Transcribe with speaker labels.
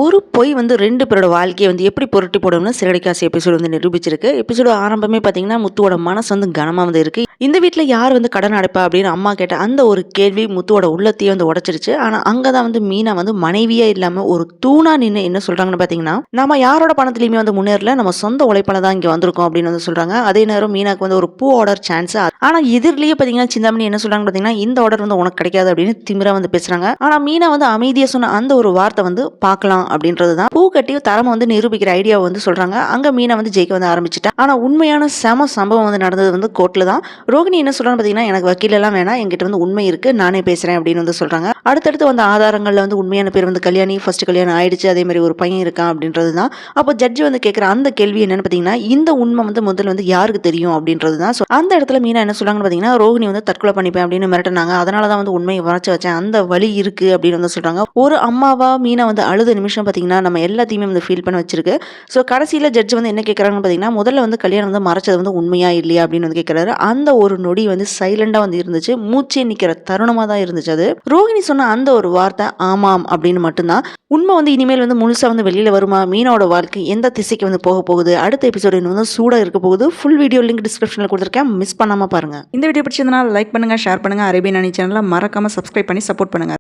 Speaker 1: ஒரு பொய் வந்து 2 பேரோட வாழ்க்கையை வந்து எப்படி புரட்டி போடும்னு சிறகடிக்க எபிசோடு வந்து நிரூபிச்சிருக்கு. எபிசோடு ஆரம்பமே பார்த்தீங்கன்னா, முத்துவோட மனசு வந்து கனமா வந்து இருக்கு. இந்த வீட்ல யார் வந்து கடன் அடைப்பா அப்படின்னு அம்மா கேட்ட அந்த ஒரு கேள்வி முத்துவோட உள்ளத்தையே வந்து உடைச்சிருச்சு. ஆனா அங்கதான் வந்து மீனா வந்து மனைவியே இல்லாம ஒரு தூணா நின்னு என்ன சொல்றாங்கன்னு பார்த்தீங்கன்னா, நாம யாரோட பணத்திலயுமே வந்து முன்னேறல, நம்ம சொந்த உழைப்பால தான் இங்க வந்திருக்கோம் அப்படின்னு வந்து சொல்றாங்க. அதே நேரம் மீனாக்கு வந்து ஒரு பூ ஆர்டர் சான்ஸ். ஆனா எதிரிலேயே பார்த்தீங்கன்னா சிந்தாமணி என்ன சொல்றாங்க பார்த்தீங்கன்னா, இந்த ஆர்டர் வந்து உனக்கு கிடைக்காது அப்படின்னு திமிரா வந்து பேசுறாங்க. ஆனா மீனா வந்து அமைதியா சொன்ன அந்த ஒரு வார்த்தை வந்து பார்க்கலாம் அப்படின்றது தான் பூ கட்டி தரமா வந்து நிரூபிக்கிற ஐடியாவை வந்து சொல்றாங்க. அங்க மீனா வந்து ஜெயிக்க வந்து ஆரம்பிச்சுட்டா. ஆனா உண்மையான செம சம்பவம் வந்து நடந்தது வந்து கோர்ட்ல தான். ரோகிணி என்ன சொல்றான்னு பாத்தீங்கன்னா, எனக்கு வக்கீல் எல்லாம் வேணாம், என்கிட்ட வந்து உண்மை இருக்கு, நானே பேசுறேன் அப்படின்னு வந்து சொல்றாங்க. அடுத்தடுத்து வந்து ஆதாரங்கள்ல வந்து உண்மையான பேர் வந்து கல்யாணி, ஃபர்ஸ்ட் கல்யாணம் ஆயிடுச்சு, அதே மாதிரி ஒரு பையன் இருக்கான் அப்படின்றது தான். அப்போ ஜட்ஜி வந்து கேட்கிற அந்த கேள்வி என்னன்னு பாத்தீங்கன்னா, இந்த உண்மை வந்து முதல்ல வந்து யாருக்கு தெரியும் அப்படின்றது தான். அந்த இடத்துல மீனா என்ன சொல்றாங்கன்னு பாத்தீங்கன்னா, ரோகிணி வந்து தற்கொலை பண்ணிப்பேன் அப்படின்னு மிரட்டினாங்க, அதனாலதான் வந்து உண்மையை வரைச்சு வச்சேன், அந்த வழி இருக்கு அப்படின்னு வந்து சொல்றாங்க. ஒரு அம்மாவா மீனா வந்து அழுத நிமிஷம் பாத்தீங்கன்னா நம்ம எல்லாத்தையுமே வந்து ஃபீல் பண்ண வச்சிருக்கு. ஸோ கடைசியில் ஜட்ஜ் வந்து என்ன கேட்குறாங்கன்னு பார்த்தீங்கன்னா, முதல்ல வந்து கல்யாணம் வந்து மறைச்சது வந்து உண்மையா இல்லையா அப்படின்னு வந்து கேட்குறாரு. அந்த ஒரு நொடி வந்து சைலண்டாக வந்து இருந்துச்சு, மூச்சே நிற்கிற தருணமாக தான் இருந்துச்சு அது. ரோஹிணி சொன்ன அந்த ஒரு வார்த்தை ஆமாம் அப்படின்னு மட்டும்தான். உண்மை வந்து இனிமேல் வந்து முழுசாக வந்து வெளியில் வருமா, மீனோட வாழ்க்கை எந்த திசைக்கு வந்து போக போகுது, அடுத்த எபிசோடு வந்து சூடாக இருக்க போகுது. ஃபுல் வீடியோ லிங்க் டிஸ்கிரிப்ஷனில் கொடுத்துருக்கேன், மிஸ் பண்ணாமல் பாருங்க. இந்த வீடியோ பிடிச்சதுனால லைக் பண்ணுங்க, ஷேர் பண்ணுங்க. அரேபியன் அணி சேனலை மறக்காம சப்ஸ்கிரைப் பண்ணி சப்போர்ட் பண்ணுங்க.